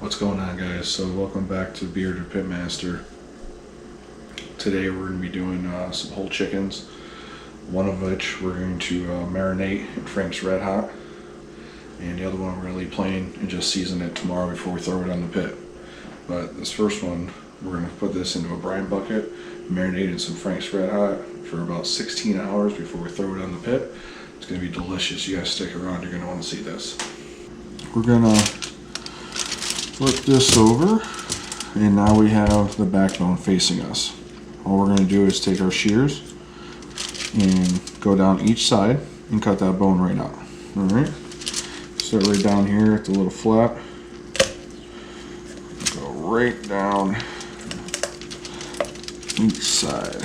What's going on, guys? So welcome back to Bearded Pitmaster. Today we're going to be doing some whole chickens, one of which we're going to marinate in Frank's Red Hot, and the other one we're going to leave plain and just season it tomorrow before we throw it on the pit. But this first one, we're going to put this into a brine bucket, marinate in some Frank's Red Hot for about 16 hours before we throw it on the pit. It's going to be delicious. You guys stick around, you're going to want to see this. We're going to flip this over, and now we have the backbone facing us. All we're going to do is take our shears and go down each side and cut that bone right out. Alright, start right down here at the little flap, go right down each side.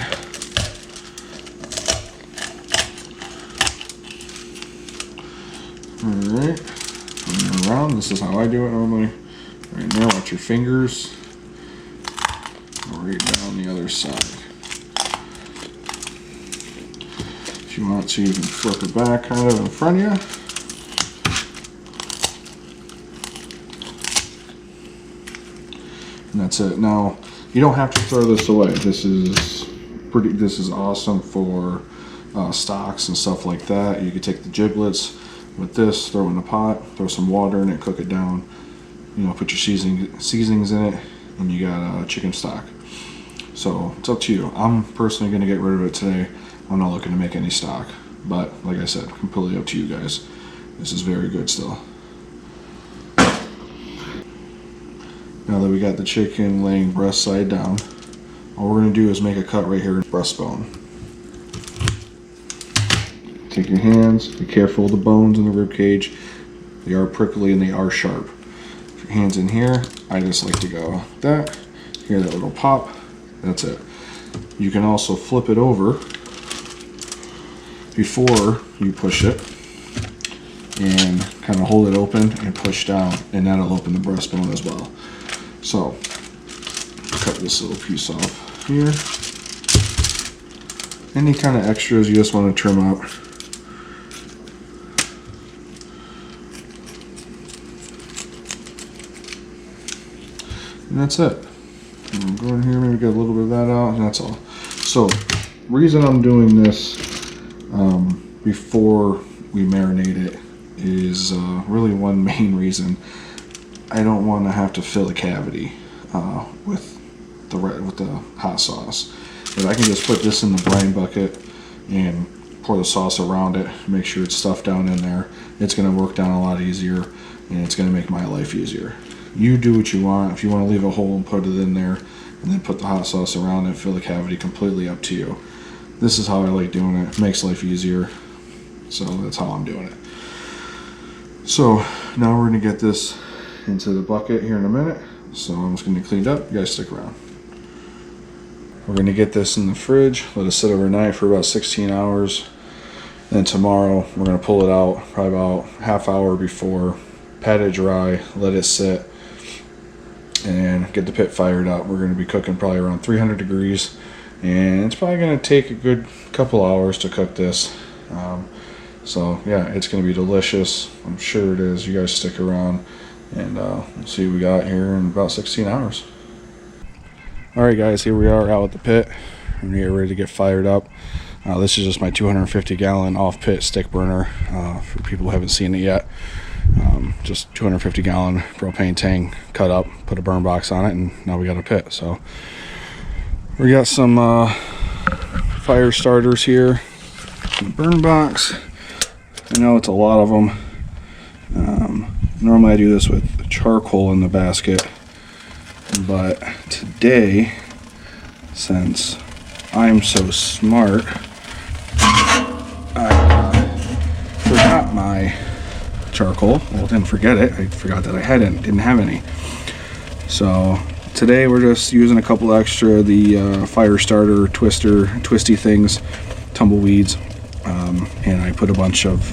Alright, around. This is how I do it normally. Right there, watch your fingers. Go right down the other side. If you want to, you can flip it back kind of in front of you. And that's it. Now, you don't have to throw this away. This is awesome for stocks and stuff like that. You could take the giblets with this, throw it in a pot, throw some water in it, cook it down. You know, put your seasonings in it, and you got chicken stock. So it's up to you. I'm personally going to get rid of it today. I'm not looking to make any stock, but like I said, completely up to you guys. This is very good still. Now that we got the chicken laying breast side down, all we're going to do is make a cut right here in the breastbone. Take your hands, be careful of the bones in the rib cage. They are prickly and they are sharp. Your hands in here, I just like to go like that. Hear that little pop, that's it. You can also flip it over before you push it and kind of hold it open and push down, and that'll open the breastbone as well. So cut this little piece off here. Any kind of extras you just want to trim out. And that's it. I'm going here, maybe get a little bit of that out, and that's all. So, reason I'm doing this before we marinate it is really one main reason. I don't want to have to fill a cavity with the hot sauce. If I can just put this in the brine bucket and pour the sauce around it, make sure it's stuffed down in there, it's going to work down a lot easier, and it's going to make my life easier. You do what you want. If you want to leave a hole and put it in there and then put the hot sauce around it, fill the cavity, completely up to you. This is how I like doing it. It makes life easier. So that's how I'm doing it. So now we're going to get this into the bucket here in a minute. So I'm just going to clean it up. You guys stick around. We're going to get this in the fridge. Let it sit overnight for about 16 hours. Then tomorrow we're going to pull it out probably about half hour before, pat it dry, let it sit, and get the pit fired up. We're going to be cooking probably around 300 degrees, and it's probably going to take a good couple hours to cook this. So yeah, it's going to be delicious. I'm sure it is. You guys stick around, and we'll see what we got here in about 16 hours. Alright guys, here we are out at the pit. We're going to get ready to get fired up. This is just my 250 gallon off pit stick burner for people who haven't seen it yet. Just 250 gallon propane tank cut up, put a burn box on it, and now we got a pit. So we got some fire starters here, some burn box. I know it's a lot of them. Normally I do this with charcoal in the basket, but today, since I'm so smart, I forgot my charcoal. Well, didn't forget it. I forgot that I didn't have any. So today we're just using a couple extra of the fire starter twisty things, tumbleweeds, and I put a bunch of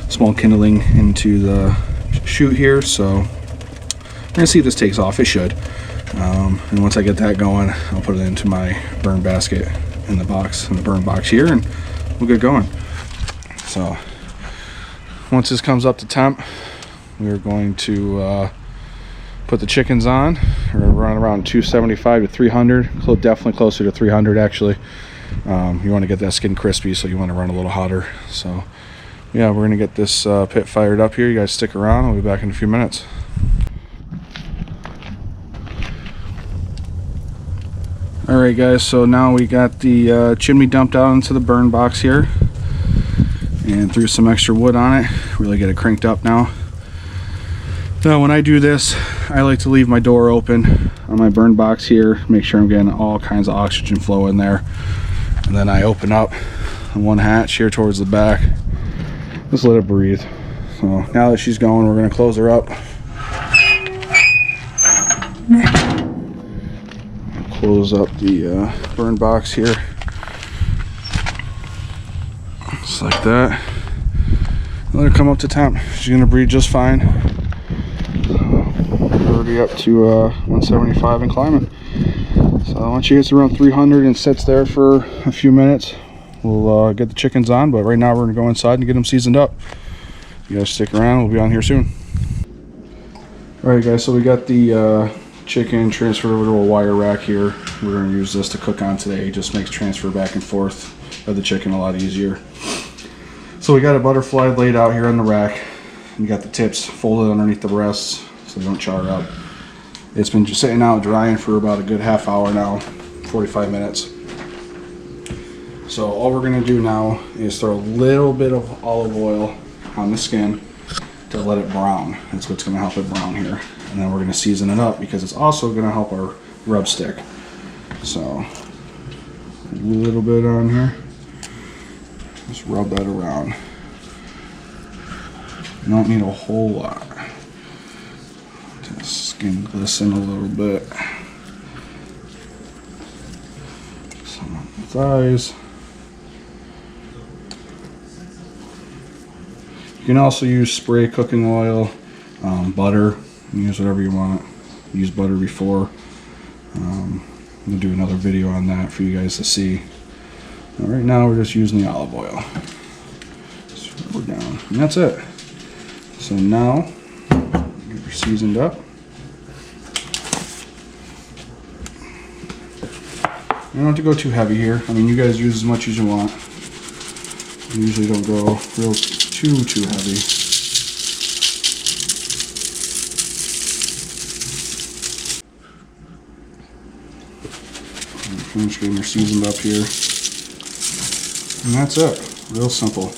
small kindling into the chute here. So we're gonna see if this takes off. It should. And once I get that going, I'll put it into my burn basket in the burn box here, and we'll get going. So once this comes up to temp, we're going to Put the chickens on. We're around 275 to 300. Definitely closer to 300 actually. You want to get that skin crispy, so you want to run a little hotter. So yeah, we're gonna get this pit fired up here. You guys stick around. I'll be back in a few minutes. Alright guys, so now we got the chimney dumped out into the burn box here and threw some extra wood on it. Really get it cranked up now. Now when I do this, I like to leave my door open on my burn box here, make sure I'm getting all kinds of oxygen flow in there. And then I open up one hatch here towards the back. Just let it breathe. So now that she's going, we're going to close her up. Close up the burn box here, just like that. Let her come up to temp. She's gonna breathe just fine. Already up to 175 and climbing. So once she gets around 300 and sits there for a few minutes, we'll get the chickens on. But right now we're gonna go inside and get them seasoned up. You guys stick around. We'll be on here soon. All right, guys. So we got the chicken transferred over to a wire rack here. We're going to use this to cook on today. It just makes transfer back and forth of the chicken a lot easier. So we got a butterflied laid out here on the rack. You got the tips folded underneath the breasts so they don't char up. It's been just sitting out drying for about a good half hour now, 45 minutes. So all we're going to do now is throw a little bit of olive oil on the skin to let it brown. That's what's going to help it brown here. And then we're going to season it up because it's also going to help our rub stick. So a little bit on here. Just rub that around. You don't need a whole lot. Just skin glisten a little bit. Some on the thighs. You can also use spray cooking oil, butter. Use whatever you want. Use butter before. We'll do another video on that for you guys to see. Right now we're just using the olive oil. So we're down. And that's it. So now get her seasoned up. You don't have to go too heavy here. I mean, you guys use as much as you want. I usually don't go real too heavy. Finish getting her seasoned up here, and that's it. Real simple.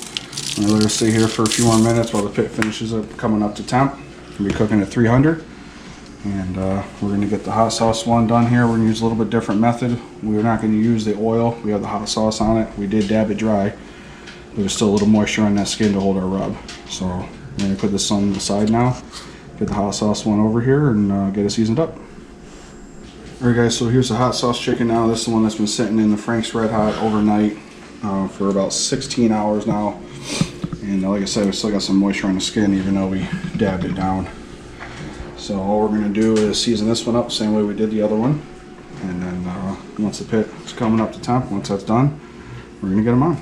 I'm gonna let her stay here for a few more minutes while the pit finishes up coming up to temp. We'll be cooking at 300, and we're gonna get the hot sauce one done here. We're gonna use a little bit different method. We're not gonna use the oil. We have the hot sauce on it. We did dab it dry, but there's still a little moisture on that skin to hold our rub. So we're gonna put this on the side now. Get the hot sauce one over here and get it seasoned up. Alright guys, so here's the hot sauce chicken now. This is the one that's been sitting in the Frank's Red Hot overnight for about 16 hours now. And like I said, we still got some moisture on the skin even though we dabbed it down. So all we're going to do is season this one up the same way we did the other one. And then once the pit is coming up to temp, once that's done, we're going to get them on.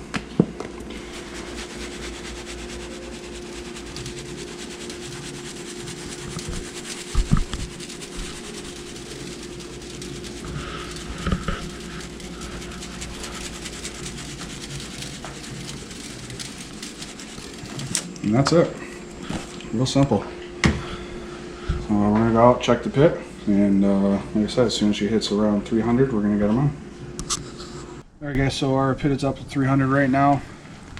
And that's it. Real simple. So we're going to go out, check the pit, and like I said, as soon as she hits around 300, we're going to get them on. Alright guys, so our pit is up to 300 right now.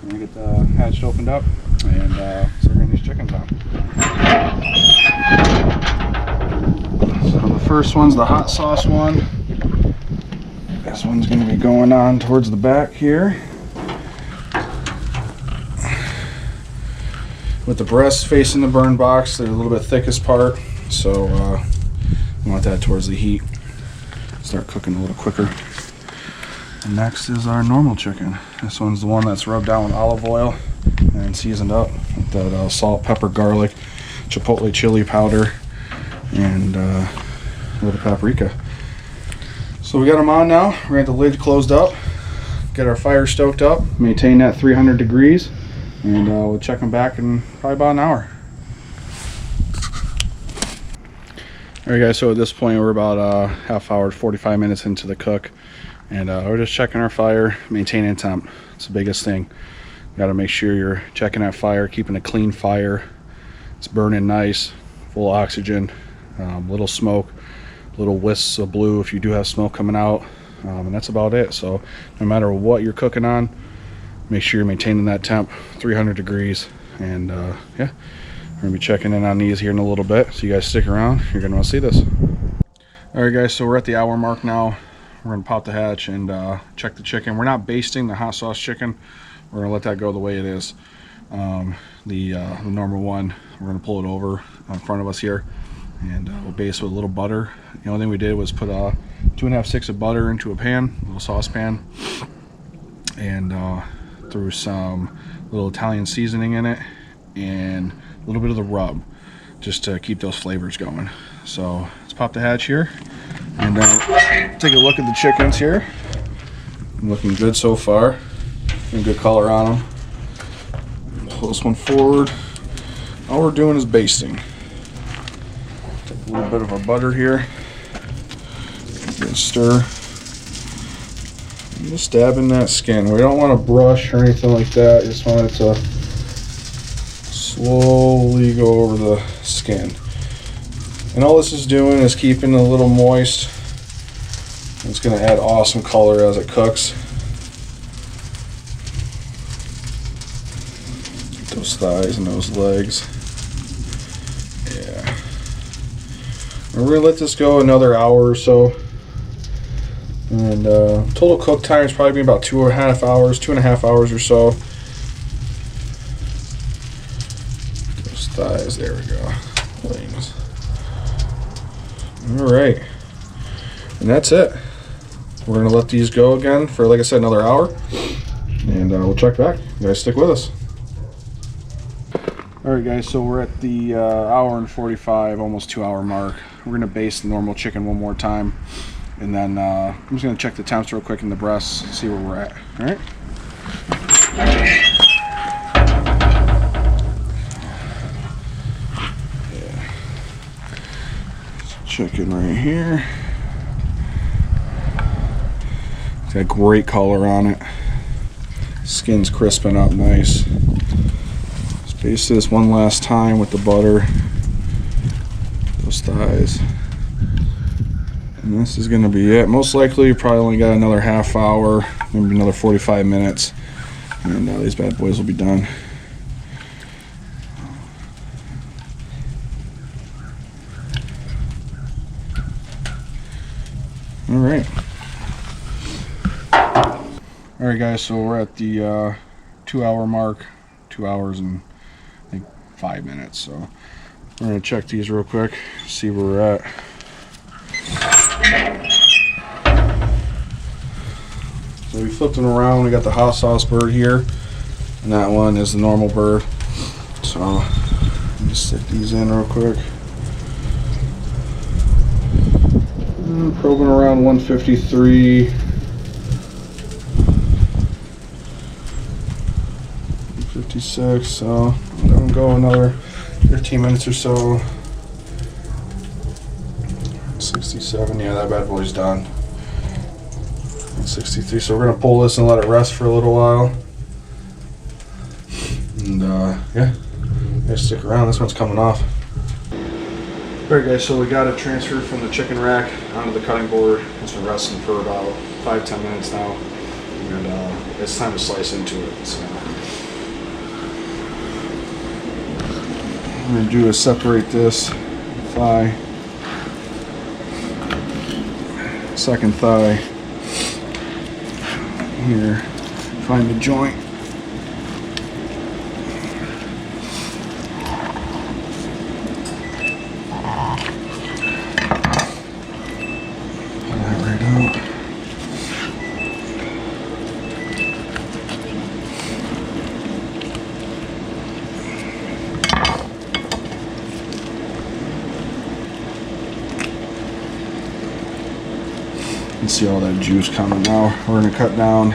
We're going to get the hatch opened up, and start getting these chickens on. So the first one's the hot sauce one. This one's going to be going on towards the back here. With the breasts facing the burn box, they're a little bit thickest part, so we want that towards the heat. Start cooking a little quicker. And next is our normal chicken. This one's the one that's rubbed down with olive oil and seasoned up with that salt, pepper, garlic, chipotle chili powder, and a little paprika. So we got them on now. We're going to have the lid closed up, get our fire stoked up, maintain that 300 degrees. And we'll check them back in probably about an hour. Alright guys, so at this point we're about a half hour, 45 minutes into the cook, and we're just checking our fire, maintaining temp. It's the biggest thing. Got to make sure you're checking that fire, keeping a clean fire. It's burning nice, full oxygen, little smoke, little wisps of blue if you do have smoke coming out, and that's about it. So no matter what you're cooking on, make sure you're maintaining that temp, 300 degrees, and yeah. We're gonna be checking in on these here in a little bit, so you guys stick around. You're gonna want to see this. All right, guys. So we're at the hour mark now. We're gonna pop the hatch and check the chicken. We're not basting the hot sauce chicken. We're gonna let that go the way it is. The normal one. We're gonna pull it over in front of us here, and we'll baste with a little butter. The only thing we did was put 2.5 sticks of butter into a pan, a little saucepan, and threw some little Italian seasoning in it, and a little bit of the rub, just to keep those flavors going. So let's pop the hatch here and take a look at the chickens here. Looking good so far. Getting good color on them. Pull this one forward. All we're doing is basting. Take a little bit of our butter here. Give it a stir. Just dab in that skin. We don't want to brush or anything like that. Just want it to slowly go over the skin. And all this is doing is keeping it a little moist. It's going to add awesome color as it cooks. Those thighs and those legs. Yeah. And we're going to let this go another hour or so. And total cook time is probably about 2.5 hours or so. Thighs, there we go. Wings. All right, and that's it. We're gonna let these go again for, like I said, another hour, and we'll check back. You guys stick with us. All right, guys. So we're at the hour and 45, almost 2 hour mark. We're gonna baste the normal chicken one more time, and then I'm just gonna check the temps real quick in the breasts, see where we're at. All right. Chicken right here. It's got great color on it. Skin's crisping up nice. Let's baste this one last time with the butter. Those thighs. And this is going to be it. Most likely, you probably only got another half hour, maybe another 45 minutes, and these bad boys will be done. Alright. Alright guys, so we're at the 2 hour mark, 2 hours and I think 5 minutes. So we're going to check these real quick, see where we're at. So we flipped them around, we got the hot sauce bird here, and that one is the normal bird. So let me stick these in real quick. Probing around 153. 156, so let them go another 15 minutes or so. 67, yeah, that bad boy's done. 63, so we're gonna pull this and let it rest for a little while. And yeah, guys stick around, this one's coming off. Alright guys, so we got it transferred from the chicken rack onto the cutting board. It's been resting for about 5-10 minutes now, and it's time to slice into it. So what I'm going to do is separate this thigh, second thigh here, find the joint. See all that juice coming now. We're going to cut down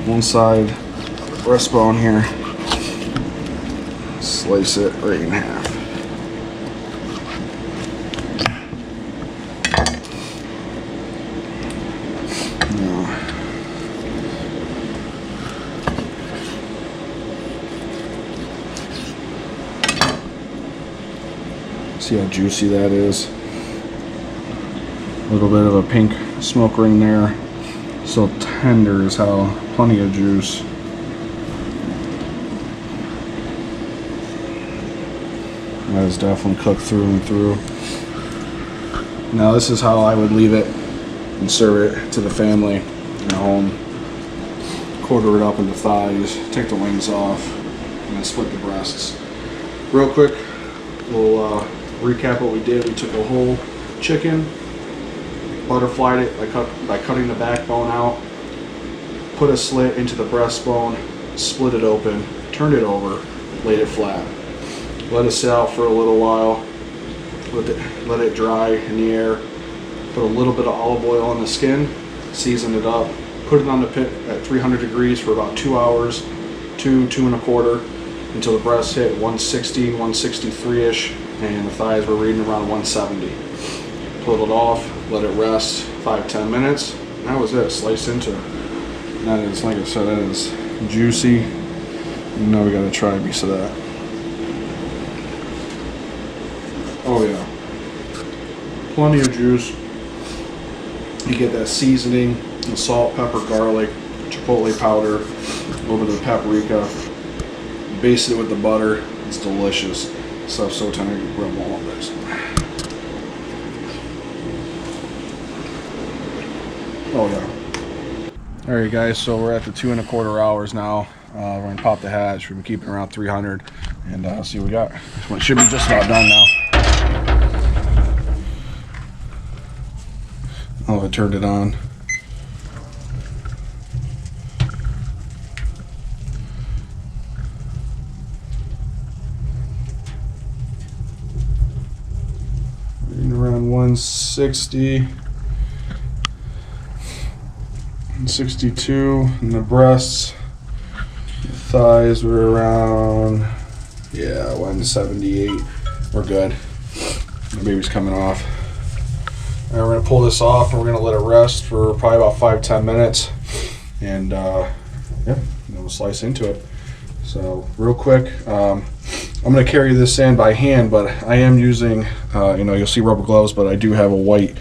one side of the breastbone here, slice it right in half. See how juicy that is? A little bit of a pink smoke ring there. So tender as hell. Plenty of juice. That is definitely cooked through and through. Now this is how I would leave it and serve it to the family at home. Quarter it up into thighs, take the wings off, and then split the breasts. Real quick, we'll recap what we did. We took a whole chicken, butterflied it by cutting the backbone out, put a slit into the breastbone, split it open, turned it over, laid it flat. Let it sit out for a little while, let it dry in the air, put a little bit of olive oil on the skin, season it up, put it on the pit at 300 degrees for about 2 hours, 2.25, until the breasts hit 160, 163-ish, and the thighs were reading around 170. Pulled it off, let it rest 5-10 minutes, and that was it, sliced into it. That is, like I said, that is juicy. And now we gotta try a piece of that. Oh yeah, plenty of juice. You get that seasoning, the salt, pepper, garlic, chipotle powder, a little bit of paprika. Baste it with the butter. It's delicious. Stuff's so tender, you can grab all of this. Oh yeah. All right, guys. So we're at the 2.25 hours now. We're gonna pop the hatch. We've been keeping around 300, and see what we got. Well, it should be just about done now. Oh, I turned it on. Around 160, 162, and the breasts, the thighs were around, yeah, 178. We're good. The baby's coming off. All right, we're gonna pull this off, and we're gonna let it rest for probably about 5-10 minutes, and yeah, then we'll slice into it. So real quick, I'm gonna carry this in by hand, but I am using, you'll see rubber gloves, but I do have a white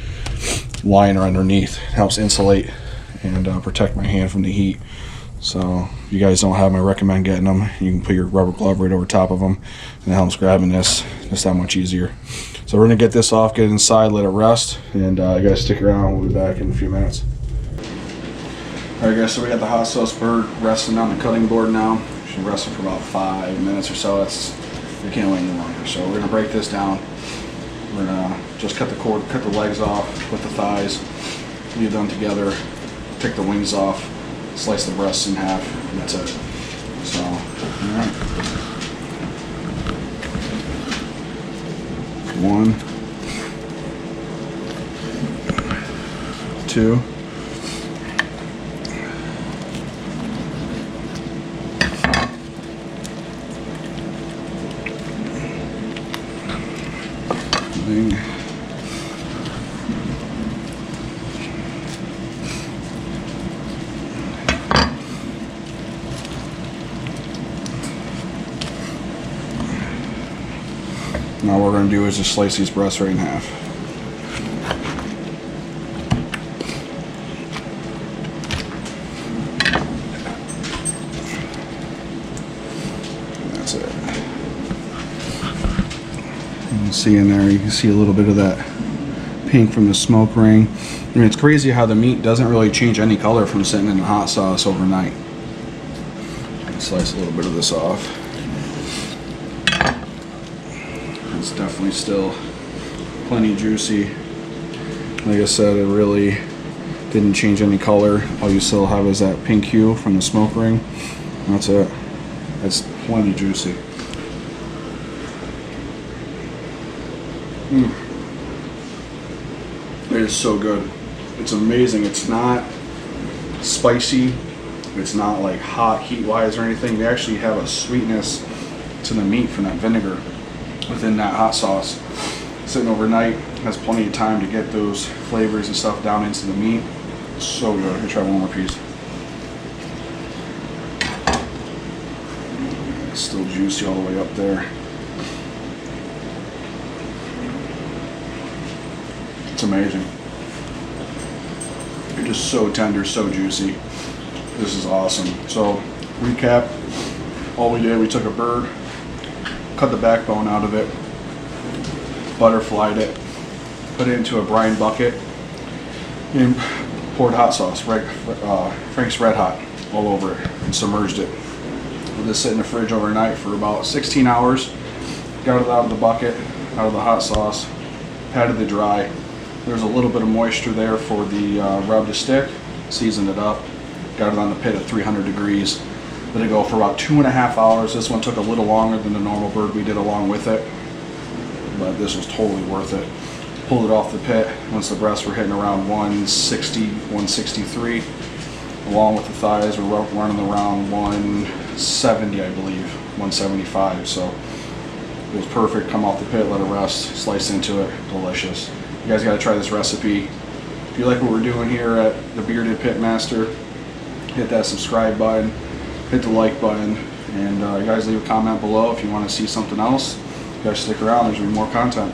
liner underneath. It helps insulate and protect my hand from the heat. So if you guys don't have them, I recommend getting them. You can put your rubber glove right over top of them, and it helps grabbing this just that much easier. So we're gonna get this off, get it inside, let it rest, and you guys stick around. We'll be back in a few minutes. All right, guys. So we got the hot sauce bird resting on the cutting board now. Should rest it for about 5 minutes or so. We can't wait any longer. So we're gonna break this down. We're gonna just cut the legs off, put the thighs, leave them together, take the wings off, slice the breasts in half, and that's it. So, all right. 1, 2. Now what we're going to do is just slice these breasts right in half. And that's it. You can see in there, you can see a little bit of that pink from the smoke ring. I mean, it's crazy how the meat doesn't really change any color from sitting in the hot sauce overnight. Slice a little bit of this off. It's definitely still plenty juicy. Like I said, it really didn't change any color. All you still have is that pink hue from the smoke ring. That's it. It's plenty juicy. It is so good. It's amazing. It's not spicy. It's not like hot heat-wise or anything. They actually have a sweetness to the meat from that vinegar within that hot sauce. Sitting overnight, has plenty of time to get those flavors and stuff down into the meat. It's so good. Let me try one more piece. It's still juicy all the way up there. It's amazing. They're just so tender, so juicy. This is awesome. So, recap, all we did, we took a bird, cut the backbone out of it, butterflied it, put it into a brine bucket, and poured hot sauce, Frank's Red Hot, all over it, and submerged it. Let this sit in the fridge overnight for about 16 hours. Got it out of the bucket, out of the hot sauce, patted it dry. There's a little bit of moisture there for the rub to stick. Seasoned it up, got it on the pit at 300 degrees. Let it go for about 2.5 hours. This one took a little longer than the normal bird we did along with it, but this was totally worth it. Pulled it off the pit once the breasts were hitting around 160, 163. Along with the thighs, we're running around 170, I believe, 175. So it was perfect. Come off the pit, let it rest, slice into it, delicious. You guys got to try this recipe. If you like what we're doing here at the Bearded Pit Master, hit that subscribe button, hit the like button, and you guys leave a comment below if you want to see something else. You guys stick around, there's going to be more content.